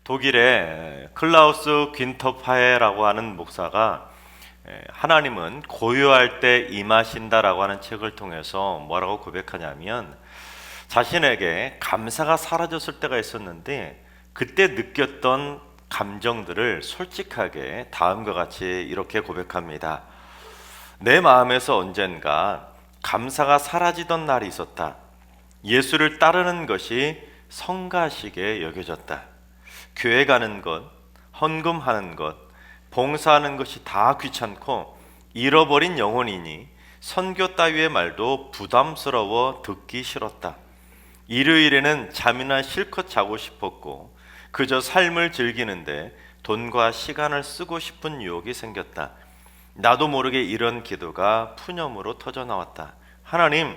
독일의 클라우스 귄터파에라고 하는 목사가 하나님은 고요할 때 임하신다라고 하는 책을 통해서 뭐라고 고백하냐면, 자신에게 감사가 사라졌을 때가 있었는데 그때 느꼈던 감정들을 솔직하게 다음과 같이 이렇게 고백합니다. 내 마음에서 언젠가 감사가 사라지던 날이 있었다. 예수를 따르는 것이 성가시게 여겨졌다. 교회 가는 것, 헌금하는 것, 봉사하는 것이 다 귀찮고 잃어버린 영혼이니 선교 따위의 말도 부담스러워 듣기 싫었다. 일요일에는 잠이나 실컷 자고 싶었고 그저 삶을 즐기는데 돈과 시간을 쓰고 싶은 유혹이 생겼다. 나도 모르게 이런 기도가 푸념으로 터져나왔다. 하나님,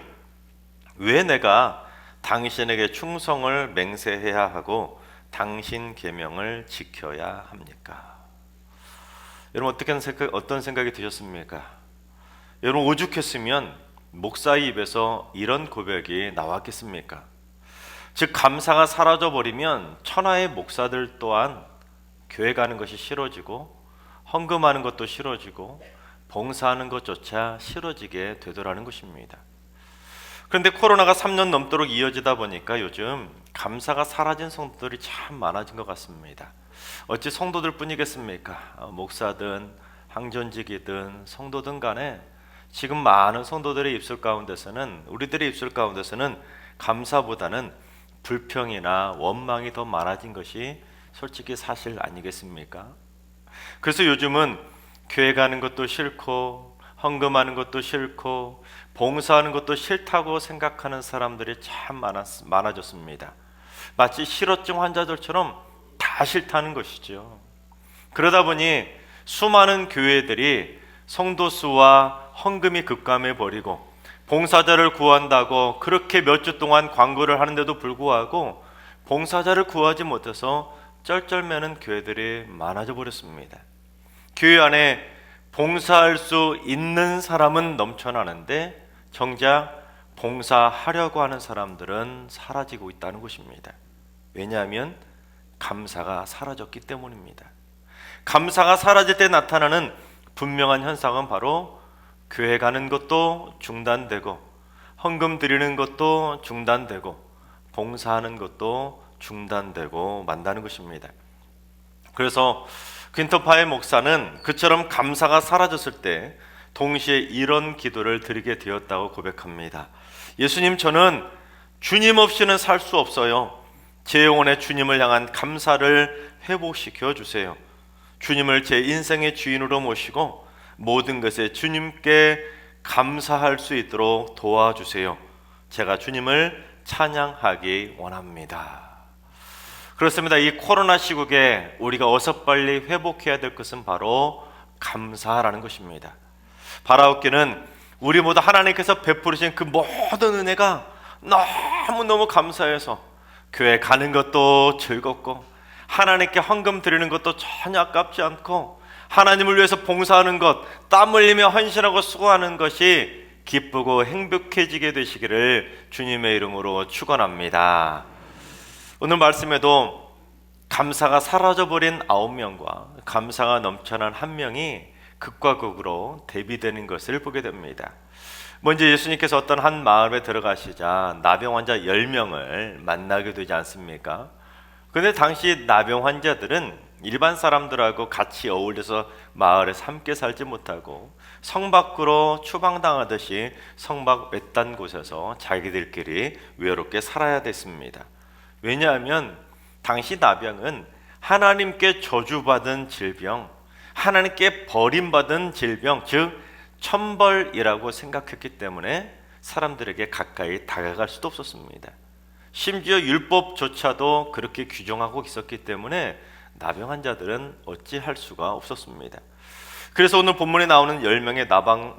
왜 내가 당신에게 충성을 맹세해야 하고 당신 계명을 지켜야 합니까? 여러분, 어떤 생각이 드셨습니까? 여러분, 오죽했으면 목사의 입에서 이런 고백이 나왔겠습니까? 즉, 감사가 사라져버리면 천하의 목사들 또한 교회 가는 것이 싫어지고 헌금하는 것도 싫어지고 봉사하는 것조차 싫어지게 되더라는 것입니다. 그런데 코로나가 3년 넘도록 이어지다 보니까 요즘 감사가 사라진 성도들이 참 많아진 것 같습니다. 어찌 성도들 뿐이겠습니까? 목사든 항전직이든 성도든 간에 지금 많은 성도들의 입술 가운데서는, 우리들의 입술 가운데서는 감사보다는 불평이나 원망이 더 많아진 것이 솔직히 사실 아니겠습니까? 그래서 요즘은 교회 가는 것도 싫고 헌금하는 것도 싫고 봉사하는 것도 싫다고 생각하는 사람들이 참 많아졌습니다. 마치 실어증 환자들처럼 다 싫다는 것이죠. 그러다 보니 수많은 교회들이 성도 수와 헌금이 급감해 버리고 봉사자를 구한다고 그렇게 몇 주 동안 광고를 하는데도 불구하고 봉사자를 구하지 못해서 쩔쩔매는 교회들이 많아져 버렸습니다. 교회 안에 봉사할 수 있는 사람은 넘쳐나는데 정작 봉사하려고 하는 사람들은 사라지고 있다는 것입니다. 왜냐하면 감사가 사라졌기 때문입니다. 감사가 사라질 때 나타나는 분명한 현상은 바로 교회 가는 것도 중단되고 헌금 드리는 것도 중단되고 봉사하는 것도 중단되고 만다는 것입니다. 그래서 퀸터파의 목사는 그처럼 감사가 사라졌을 때 동시에 이런 기도를 드리게 되었다고 고백합니다. 예수님, 저는 주님 없이는 살 수 없어요. 제 영혼의 주님을 향한 감사를 회복시켜 주세요. 주님을 제 인생의 주인으로 모시고 모든 것에 주님께 감사할 수 있도록 도와주세요. 제가 주님을 찬양하기 원합니다. 그렇습니다. 이 코로나 시국에 우리가 어서 빨리 회복해야 될 것은 바로 감사라는 것입니다. 바라옵기는 우리 모두 하나님께서 베푸르신 그 모든 은혜가 너무너무 감사해서 교회 가는 것도 즐겁고 하나님께 헌금 드리는 것도 전혀 아깝지 않고 하나님을 위해서 봉사하는 것, 땀 흘리며 헌신하고 수고하는 것이 기쁘고 행복해지게 되시기를 주님의 이름으로 축원합니다. 오늘 말씀에도 감사가 사라져버린 9명과 감사가 넘쳐난 1명이 극과 극으로 대비되는 것을 보게 됩니다. 먼저 예수님께서 어떤 한 마을에 들어가시자 나병 환자 10명을 만나게 되지 않습니까? 그런데 당시 나병 환자들은 일반 사람들하고 같이 어울려서 마을에서 함께 살지 못하고 성 밖으로 추방당하듯이 성 밖 외딴 곳에서 자기들끼리 외롭게 살아야 됐습니다. 왜냐하면 당시 나병은 하나님께 저주받은 질병, 하나님께 버림받은 질병, 즉 천벌이라고 생각했기 때문에 사람들에게 가까이 다가갈 수도 없었습니다. 심지어 율법조차도 그렇게 규정하고 있었기 때문에 나병 환자들은 어찌할 수가 없었습니다. 그래서 오늘 본문에 나오는 10명의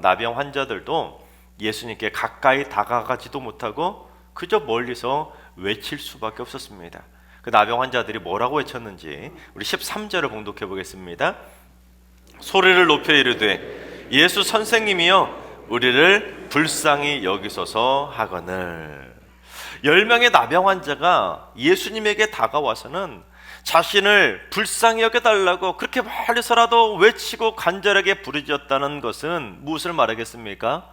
나병 환자들도 예수님께 가까이 다가가지도 못하고 그저 멀리서 외칠 수밖에 없었습니다. 그 나병 환자들이 뭐라고 외쳤는지 우리 13절을 봉독해 보겠습니다. 소리를 높여 이르되 예수 선생님이여 우리를 불쌍히 여기소서 하거늘. 10명의 나병 환자가 예수님에게 다가와서는 자신을 불쌍히 여겨달라고 그렇게 멀리서라도 외치고 간절하게 부르짖었다는 것은 무엇을 말하겠습니까?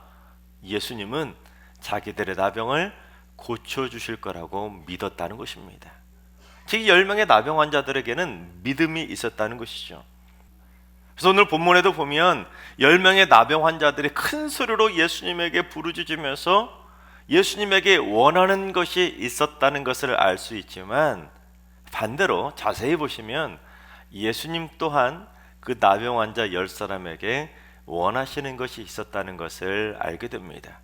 예수님은 자기들의 나병을 고쳐주실 거라고 믿었다는 것입니다. 즉 10명의 나병 환자들에게는 믿음이 있었다는 것이죠. 그래서 오늘 본문에도 보면 10명의 나병 환자들이 큰 소리로 예수님에게 부르짖으면서 예수님에게 원하는 것이 있었다는 것을 알 수 있지만, 반대로 자세히 보시면 예수님 또한 그 나병 환자 10사람에게 원하시는 것이 있었다는 것을 알게 됩니다.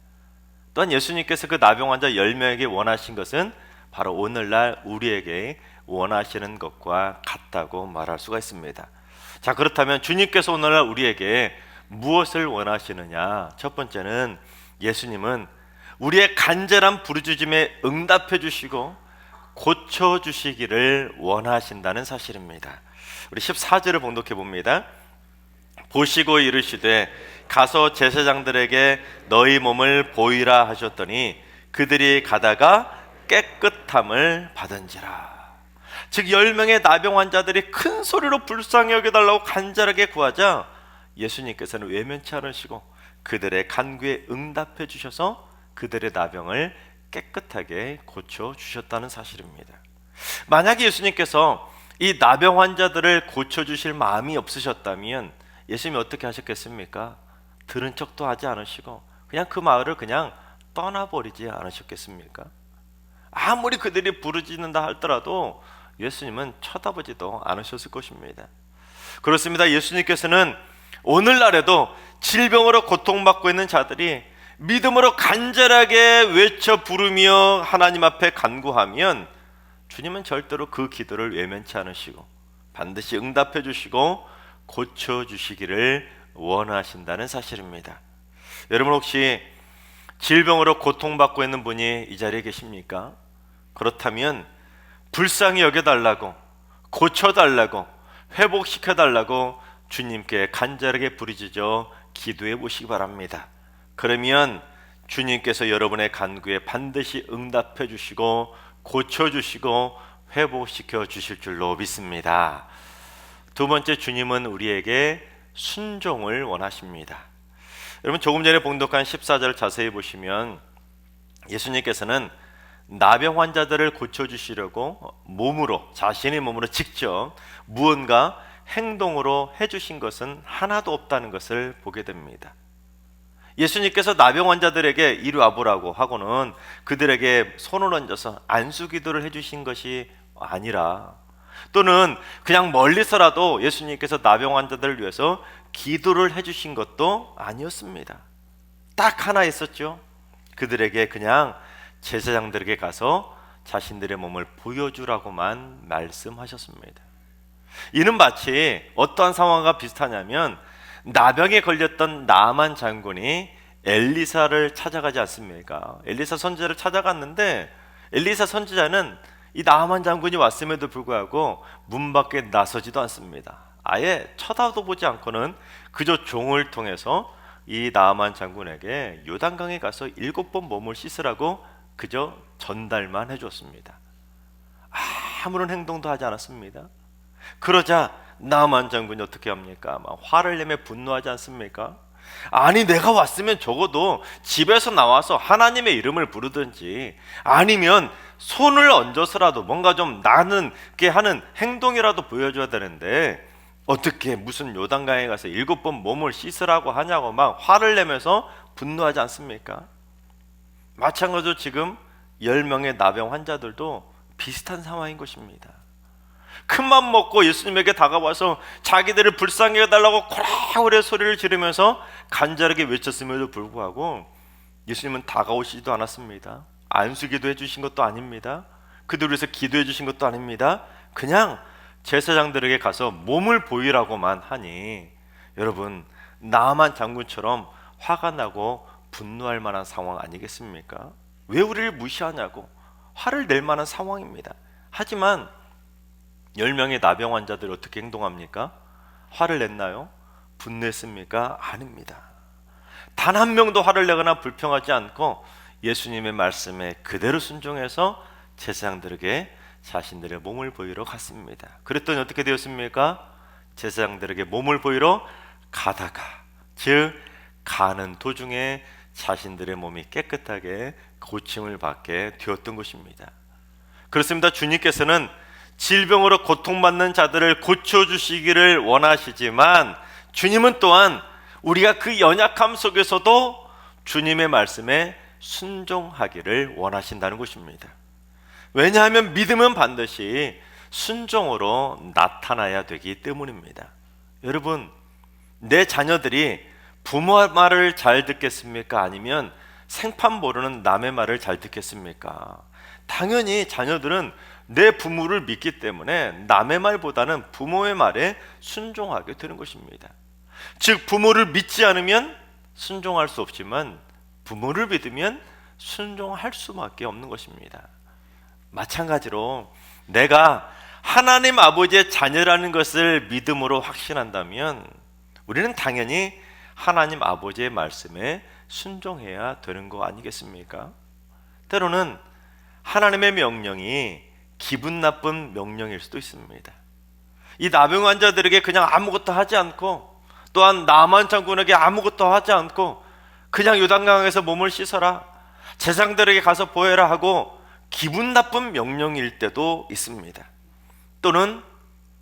또한 예수님께서 그 나병 환자 10명에게 원하신 것은 바로 오늘날 우리에게 원하시는 것과 같다고 말할 수가 있습니다. 자, 그렇다면 주님께서 오늘날 우리에게 무엇을 원하시느냐? 첫 번째는 예수님은 우리의 간절한 부르짖음에 응답해 주시고 고쳐 주시기를 원하신다는 사실입니다. 우리 14절을 봉독해 봅니다. 보시고 이르시되 가서 제사장들에게 너희 몸을 보이라 하셨더니 그들이 가다가 깨끗함을 받은지라. 즉 10명의 나병 환자들이 큰 소리로 불쌍히 여겨달라고 간절하게 구하자 예수님께서는 외면치 않으시고 그들의 간구에 응답해 주셔서 그들의 나병을 깨끗하게 고쳐 주셨다는 사실입니다. 만약에 예수님께서 이 나병 환자들을 고쳐 주실 마음이 없으셨다면 예수님이 어떻게 하셨겠습니까? 들은 척도 하지 않으시고 그냥 그 마을을 그냥 떠나버리지 않으셨겠습니까? 아무리 그들이 부르짖는다 할지라도 예수님은 쳐다보지도 않으셨을 것입니다. 그렇습니다. 예수님께서는 오늘날에도 질병으로 고통받고 있는 자들이 믿음으로 간절하게 외쳐 부르며 하나님 앞에 간구하면 주님은 절대로 그 기도를 외면치 않으시고 반드시 응답해 주시고 고쳐 주시기를 원하신다는 사실입니다. 여러분 혹시 질병으로 고통받고 있는 분이 이 자리에 계십니까? 그렇다면 불쌍히 여겨달라고, 고쳐달라고, 회복시켜달라고 주님께 간절하게 부르짖어 기도해 보시기 바랍니다. 그러면 주님께서 여러분의 간구에 반드시 응답해 주시고 고쳐주시고 회복시켜 주실 줄로 믿습니다. 두 번째, 주님은 우리에게 순종을 원하십니다. 여러분 조금 전에 봉독한 14절을 자세히 보시면 예수님께서는 나병 환자들을 고쳐주시려고 자신의 몸으로 직접 무언가 행동으로 해주신 것은 하나도 없다는 것을 보게 됩니다. 예수님께서 나병 환자들에게 이리 와보라고 하고는 그들에게 손을 얹어서 안수 기도를 해주신 것이 아니라, 또는 그냥 멀리서라도 예수님께서 나병 환자들을 위해서 기도를 해주신 것도 아니었습니다. 딱 하나 있었죠. 그들에게 그냥 제사장들에게 가서 자신들의 몸을 보여주라고만 말씀하셨습니다. 이는 마치 어떠한 상황과 비슷하냐면 나병에 걸렸던 나만 장군이 엘리사를 찾아가지 않습니까? 엘리사 선지자를 찾아갔는데 엘리사 선지자는 이 나만 장군이 왔음에도 불구하고 문 밖에 나서지도 않습니다. 아예 쳐다도 보지 않고는 그저 종을 통해서 이 나만 장군에게 요단강에 가서 7번 몸을 씻으라고 그저 전달만 해줬습니다. 아무런 행동도 하지 않았습니다. 그러자 나만 장군이 어떻게 합니까? 막 화를 내며 분노하지 않습니까? 아니 내가 왔으면 적어도 집에서 나와서 하나님의 이름을 부르든지 아니면 손을 얹어서라도 뭔가 좀 나는게 하는 행동이라도 보여줘야 되는데 어떻게 무슨 요단강에 가서 7번 몸을 씻으라고 하냐고 막 화를 내면서 분노하지 않습니까? 마찬가지로 지금 10명의 나병 환자들도 비슷한 상황인 것입니다. 큰맘 먹고 예수님에게 다가와서 자기들을 불쌍히 해달라고 고라고라 소리를 지르면서 간절하게 외쳤음에도 불구하고 예수님은 다가오시지도 않았습니다. 안수기도 해주신 것도 아닙니다. 그들을 위해서 기도해 주신 것도 아닙니다. 그냥 제사장들에게 가서 몸을 보이라고만 하니 여러분 나만 장군처럼 화가 나고 분노할 만한 상황 아니겠습니까? 왜 우리를 무시하냐고 화를 낼 만한 상황입니다. 하지만 10명의 나병 환자들이 어떻게 행동합니까? 화를 냈나요? 분노했습니까? 아닙니다. 단 한 명도 화를 내거나 불평하지 않고 예수님의 말씀에 그대로 순종해서 제사장들에게 자신들의 몸을 보이러 갔습니다. 그랬더니 어떻게 되었습니까? 제사장들에게 몸을 보이러 가다가, 즉 가는 도중에 자신들의 몸이 깨끗하게 고침을 받게 되었던 것입니다. 그렇습니다. 주님께서는 질병으로 고통받는 자들을 고쳐주시기를 원하시지만 주님은 또한 우리가 그 연약함 속에서도 주님의 말씀에 순종하기를 원하신다는 것입니다. 왜냐하면 믿음은 반드시 순종으로 나타나야 되기 때문입니다. 여러분, 내 자녀들이 부모 말을 잘 듣겠습니까? 아니면 생판 모르는 남의 말을 잘 듣겠습니까? 당연히 자녀들은 내 부모를 믿기 때문에 남의 말보다는 부모의 말에 순종하게 되는 것입니다. 즉 부모를 믿지 않으면 순종할 수 없지만 부모를 믿으면 순종할 수밖에 없는 것입니다. 마찬가지로 내가 하나님 아버지의 자녀라는 것을 믿음으로 확신한다면 우리는 당연히 하나님 아버지의 말씀에 순종해야 되는 거 아니겠습니까? 때로는 하나님의 명령이 기분 나쁜 명령일 수도 있습니다. 이 나병 환자들에게 그냥 아무것도 하지 않고, 또한 나만 장군에게 아무것도 하지 않고 그냥 요단강에서 몸을 씻어라, 제사장들에게 가서 보여라 하고 기분 나쁜 명령일 때도 있습니다. 또는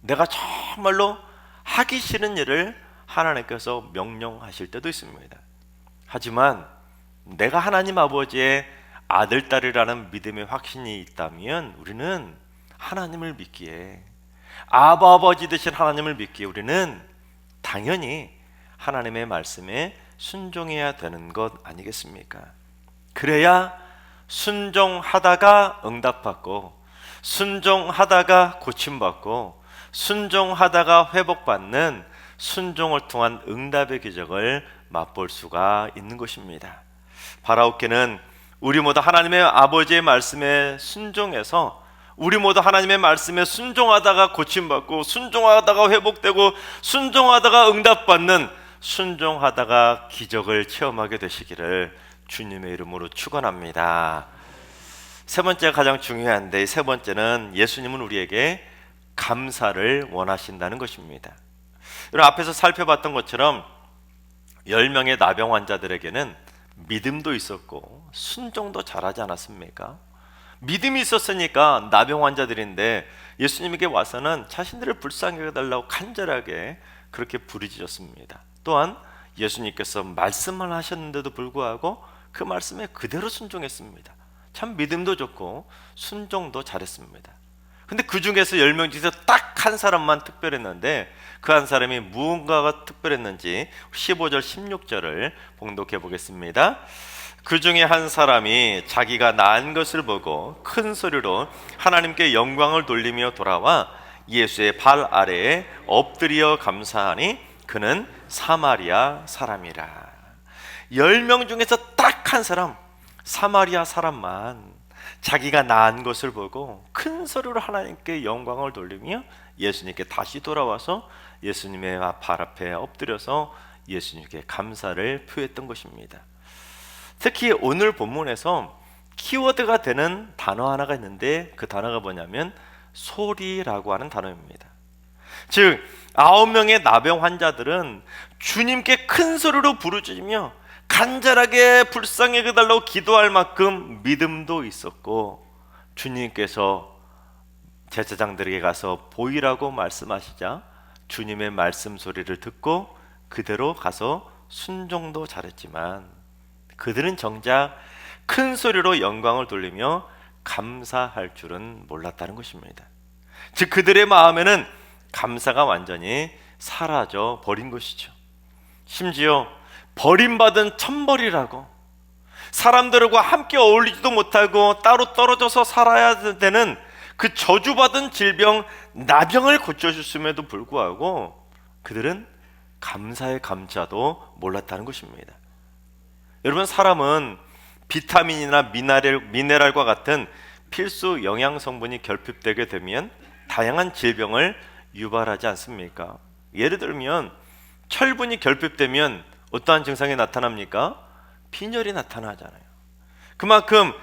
내가 정말로 하기 싫은 일을 하나님께서 명령하실 때도 있습니다. 하지만 내가 하나님 아버지의 아들, 딸이라는 믿음의 확신이 있다면 우리는 하나님을 믿기에, 아바 아버지 되신 하나님을 믿기에 우리는 당연히 하나님의 말씀에 순종해야 되는 것 아니겠습니까? 그래야 순종하다가 응답받고, 순종하다가 고침받고, 순종하다가 회복받는 순종을 통한 응답의 기적을 맛볼 수가 있는 것입니다. 바라옵기는 우리 모두 하나님의 아버지의 말씀에 순종해서, 우리 모두 하나님의 말씀에 순종하다가 고침받고, 순종하다가 회복되고, 순종하다가 응답받는, 순종하다가 기적을 체험하게 되시기를 주님의 이름으로 축원합니다. 세 번째가 가장 중요한데, 세 번째는 예수님은 우리에게 감사를 원하신다는 것입니다. 여러분, 앞에서 살펴봤던 것처럼 10명의 나병 환자들에게는 믿음도 있었고 순종도 잘하지 않았습니까? 믿음이 있었으니까 나병 환자들인데 예수님에게 와서는 자신들을 불쌍히 여겨달라고 간절하게 그렇게 부르짖었습니다. 또한 예수님께서 말씀만 하셨는데도 불구하고 그 말씀에 그대로 순종했습니다. 참 믿음도 좋고 순종도 잘했습니다. 근데 그 중에서 10명 중에서 딱 한 사람만 특별했는데, 그 한 사람이 무언가가 특별했는지 15절 16절을 봉독해 보겠습니다. 그 중에 한 사람이 자기가 나은 것을 보고 큰 소리로 하나님께 영광을 돌리며 돌아와 예수의 발 아래에 엎드려 감사하니 그는 사마리아 사람이라. 10명 중에서 딱 한 사람, 사마리아 사람만 자기가 나은 것을 보고 큰 소리로 하나님께 영광을 돌리며 예수님께 다시 돌아와서 예수님의 발 앞에 엎드려서 예수님께 감사를 표했던 것입니다. 특히 오늘 본문에서 키워드가 되는 단어 하나가 있는데, 그 단어가 뭐냐면 소리라고 하는 단어입니다. 즉 9명의 나병 환자들은 주님께 큰 소리로 부르짖으며 간절하게 불쌍히 여겨달라고 기도할 만큼 믿음도 있었고, 주님께서 제사장들에게 가서 보이라고 말씀하시자 주님의 말씀 소리를 듣고 그대로 가서 순종도 잘했지만 그들은 정작 큰 소리로 영광을 돌리며 감사할 줄은 몰랐다는 것입니다. 즉 그들의 마음에는 감사가 완전히 사라져 버린 것이죠. 심지어 버림받은 천벌이라고, 사람들과 함께 어울리지도 못하고 따로 떨어져서 살아야 되는 그 저주받은 질병 나병을 고쳐주심에도 불구하고 그들은 감사의 감자도 몰랐다는 것입니다. 여러분, 사람은 비타민이나 미네랄과 같은 필수 영양 성분이 결핍되게 되면 다양한 질병을 유발하지 않습니까? 예를 들면 철분이 결핍되면 어떠한 증상이 나타납니까? 빈혈이 나타나잖아요. 그만큼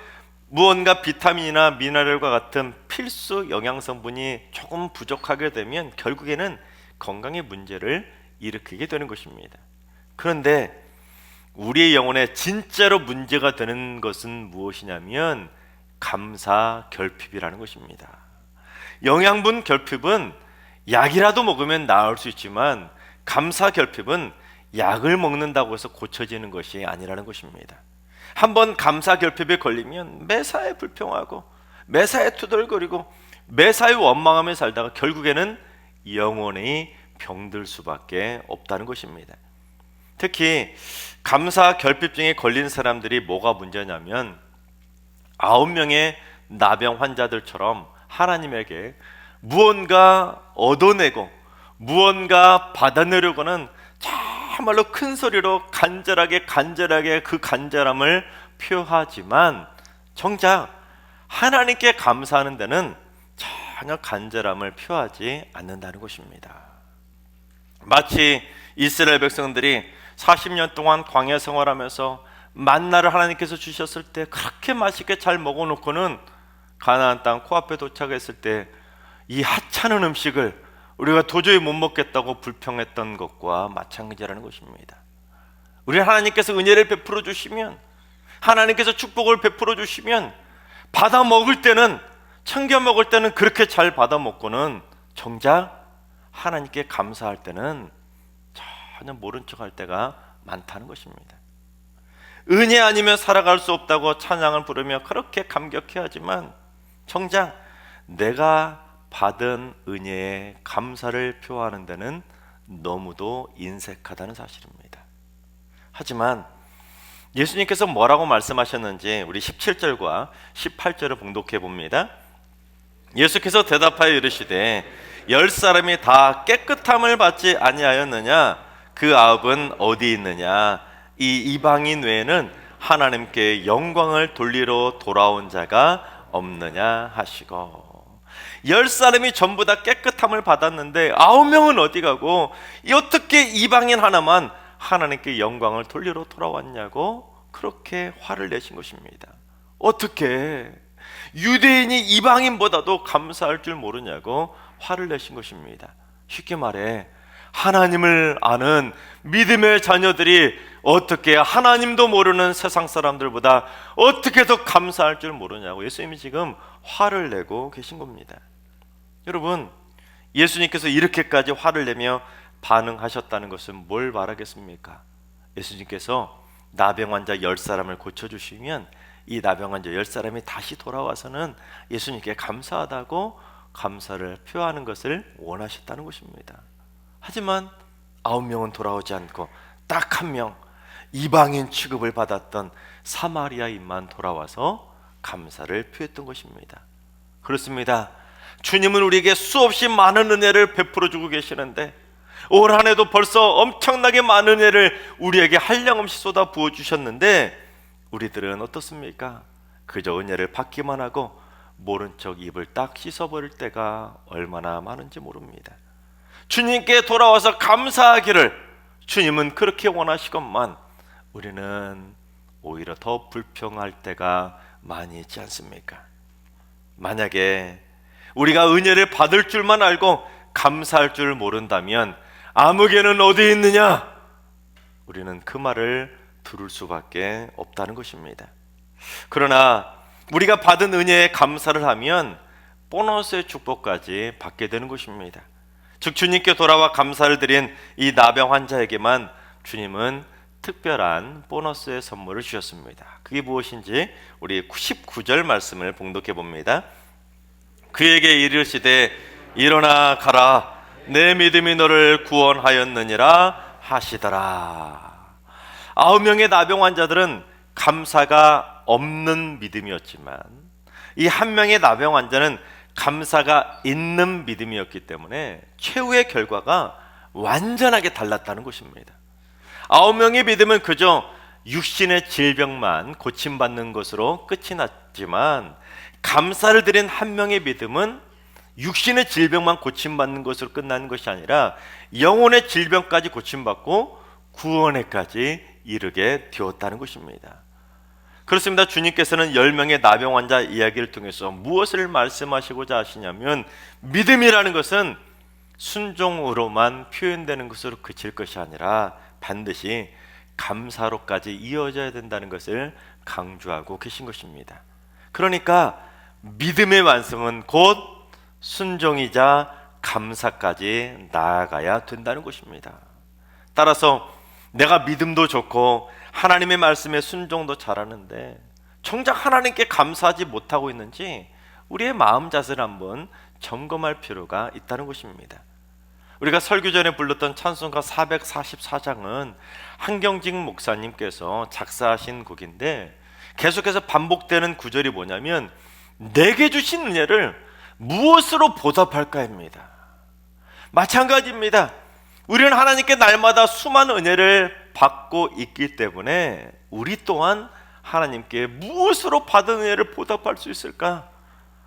무언가 비타민이나 미네랄과 같은 필수 영양성분이 조금 부족하게 되면 결국에는 건강의 문제를 일으키게 되는 것입니다. 그런데 우리의 영혼에 진짜로 문제가 되는 것은 무엇이냐면 감사결핍이라는 것입니다. 영양분 결핍은 약이라도 먹으면 나을 수 있지만 감사결핍은 약을 먹는다고 해서 고쳐지는 것이 아니라는 것입니다. 한번 감사결핍에 걸리면 매사에 불평하고 매사에 투덜거리고 매사에 원망하며 살다가 결국에는 영혼이 병들 수밖에 없다는 것입니다. 특히 감사결핍증에 걸린 사람들이 뭐가 문제냐면 9명의 나병 환자들처럼 하나님에게 무언가 얻어내고 무언가 받아내려고는 정말로 큰 소리로 간절하게 그 간절함을 표하지만 정작 하나님께 감사하는 데는 전혀 간절함을 표하지 않는다는 것입니다. 마치 이스라엘 백성들이 40년 동안 광야 생활하면서 만나를 하나님께서 주셨을 때 그렇게 맛있게 잘 먹어놓고는 가나안 땅 코앞에 도착했을 때 이 하찮은 음식을 우리가 도저히 못 먹겠다고 불평했던 것과 마찬가지라는 것입니다. 우리 하나님께서 은혜를 베풀어 주시면, 하나님께서 축복을 베풀어 주시면 받아 먹을 때는, 챙겨 먹을 때는 그렇게 잘 받아 먹고는 정작 하나님께 감사할 때는 전혀 모른 척할 때가 많다는 것입니다. 은혜 아니면 살아갈 수 없다고 찬양을 부르며 그렇게 감격해하지만 정작 내가 받은 은혜에 감사를 표하는 데는 너무도 인색하다는 사실입니다. 하지만 예수님께서 뭐라고 말씀하셨는지 우리 17절과 18절을 봉독해 봅니다. 예수께서 대답하여 이르시되 10사람이 다 깨끗함을 받지 아니하였느냐? 그 아홉은 어디 있느냐? 이 이방인 외에는 하나님께 영광을 돌리러 돌아온 자가 없느냐 하시고, 10사람이 전부 다 깨끗함을 받았는데 9명은 어디 가고 어떻게 이방인 하나만 하나님께 영광을 돌리러 돌아왔냐고 그렇게 화를 내신 것입니다. 어떻게 유대인이 이방인보다도 감사할 줄 모르냐고 화를 내신 것입니다. 쉽게 말해 하나님을 아는 믿음의 자녀들이 어떻게 하나님도 모르는 세상 사람들보다 어떻게 더 감사할 줄 모르냐고 예수님이 지금 화를 내고 계신 겁니다. 여러분, 예수님께서 이렇게까지 화를 내며 반응하셨다는 것은 뭘 말하겠습니까? 예수님께서 나병 환자 10사람을 고쳐주시면 이 나병 환자 10사람이 다시 돌아와서는 예수님께 감사하다고 감사를 표하는 것을 원하셨다는 것입니다. 하지만 9명은 돌아오지 않고 딱 1명, 이방인 취급을 받았던 사마리아인만 돌아와서 감사를 표했던 것입니다. 그렇습니다. 주님은 우리에게 수없이 많은 은혜를 베풀어 주고 계시는데 올 한 해도 벌써 엄청나게 많은 은혜를 우리에게 한량없이 쏟아 부어 주셨는데 우리들은 어떻습니까? 그저 은혜를 받기만 하고 모른 척 입을 딱 씻어버릴 때가 얼마나 많은지 모릅니다. 주님께 돌아와서 감사하기를 주님은 그렇게 원하시건만 우리는 오히려 더 불평할 때가 많이 있지 않습니까? 만약에 우리가 은혜를 받을 줄만 알고 감사할 줄 모른다면 아무개는 어디 있느냐? 우리는 그 말을 들을 수밖에 없다는 것입니다. 그러나 우리가 받은 은혜에 감사를 하면 보너스의 축복까지 받게 되는 것입니다. 즉 주님께 돌아와 감사를 드린 이 나병 환자에게만 주님은 특별한 보너스의 선물을 주셨습니다. 그게 무엇인지 우리 19절 말씀을 봉독해 봅니다. 그에게 이르시되 일어나 가라, 내 믿음이 너를 구원하였느니라 하시더라. 9명의 나병 환자들은 감사가 없는 믿음이었지만 이 1명의 나병 환자는 감사가 있는 믿음이었기 때문에 최후의 결과가 완전하게 달랐다는 것입니다. 9명의 믿음은 그저 육신의 질병만 고침받는 것으로 끝이 났지만 감사를 드린 1명의 믿음은 육신의 질병만 고침받는 것으로 끝나는 것이 아니라 영혼의 질병까지 고침받고 구원에까지 이르게 되었다는 것입니다. 그렇습니다. 주님께서는 10명의 나병 환자 이야기를 통해서 무엇을 말씀하시고자 하시냐면, 믿음이라는 것은 순종으로만 표현되는 것으로 그칠 것이 아니라 반드시 감사로까지 이어져야 된다는 것을 강조하고 계신 것입니다. 그러니까 믿음의 완성은 곧 순종이자 감사까지 나아가야 된다는 것입니다. 따라서 내가 믿음도 좋고 하나님의 말씀에 순종도 잘하는데 정작 하나님께 감사하지 못하고 있는지 우리의 마음 자세를 한번 점검할 필요가 있다는 것입니다. 우리가 설교 전에 불렀던 찬송가 444장은 한경직 목사님께서 작사하신 곡인데, 계속해서 반복되는 구절이 뭐냐면 내게 주신 은혜를 무엇으로 보답할까입니다. 마찬가지입니다. 우리는 하나님께 날마다 수많은 은혜를 받고 있기 때문에 우리 또한 하나님께 무엇으로 받은 은혜를 보답할 수 있을까?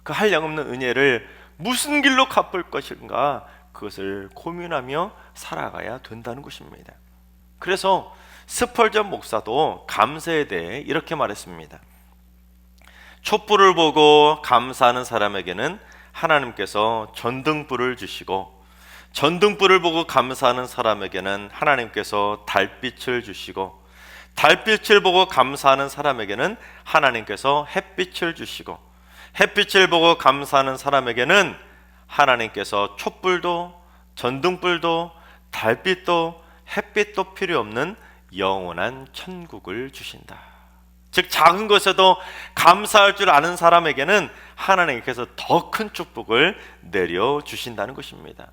그 한량없는 은혜를 무슨 길로 갚을 것인가, 그것을 고민하며 살아가야 된다는 것입니다. 그래서 스펄전 목사도 감사에 대해 이렇게 말했습니다. 촛불을 보고 감사하는 사람에게는 하나님께서 전등불을 주시고, 전등불을 보고 감사하는 사람에게는 하나님께서 달빛을 주시고, 달빛을 보고 감사하는 사람에게는 하나님께서 햇빛을 주시고, 햇빛을 보고 감사하는 사람에게는 하나님께서 촛불도 전등불도 달빛도 햇빛도 필요 없는 영원한 천국을 주신다. 즉 작은 것에도 감사할 줄 아는 사람에게는 하나님께서 더 큰 축복을 내려주신다는 것입니다.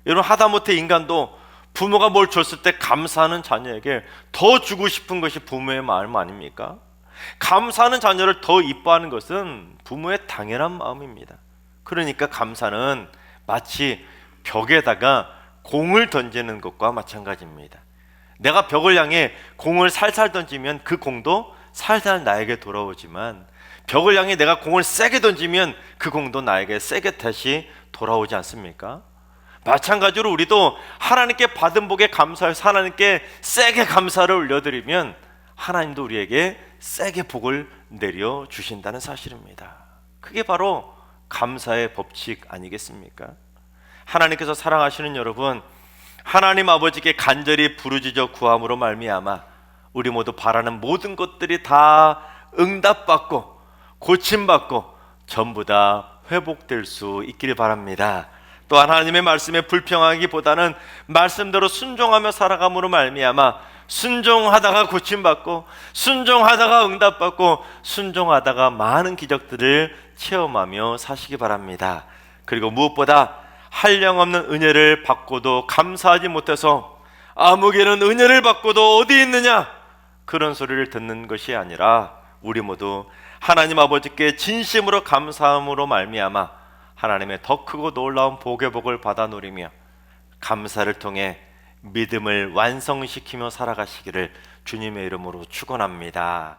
여러분, 하다못해 인간도 부모가 뭘 줬을 때 감사하는 자녀에게 더 주고 싶은 것이 부모의 마음 아닙니까? 감사하는 자녀를 더 이뻐하는 것은 부모의 당연한 마음입니다. 그러니까 감사는 마치 벽에다가 공을 던지는 것과 마찬가지입니다. 내가 벽을 향해 공을 살살 던지면 그 공도 살살 나에게 돌아오지만, 벽을 향해 내가 공을 세게 던지면 그 공도 나에게 세게 다시 돌아오지 않습니까? 마찬가지로 우리도 하나님께 받은 복에 감사해서 하나님께 세게 감사를 올려드리면 하나님도 우리에게 세게 복을 내려주신다는 사실입니다. 그게 바로 감사의 법칙 아니겠습니까? 하나님께서 사랑하시는 여러분, 하나님 아버지께 간절히 부르짖어 구함으로 말미암아 우리 모두 바라는 모든 것들이 다 응답받고 고침받고 전부 다 회복될 수 있기를 바랍니다. 또한 하나님의 말씀에 불평하기보다는 말씀대로 순종하며 살아감으로 말미암아 순종하다가 고침받고 순종하다가 응답받고 순종하다가 많은 기적들을 체험하며 사시기 바랍니다. 그리고 무엇보다 한량없는 은혜를 받고도 감사하지 못해서 아무개는 은혜를 받고도 어디 있느냐, 그런 소리를 듣는 것이 아니라 우리 모두 하나님 아버지께 진심으로 감사함으로 말미암아 하나님의 더 크고 놀라운 복의 복을 받아 누리며 감사를 통해 믿음을 완성시키며 살아가시기를 주님의 이름으로 축원합니다.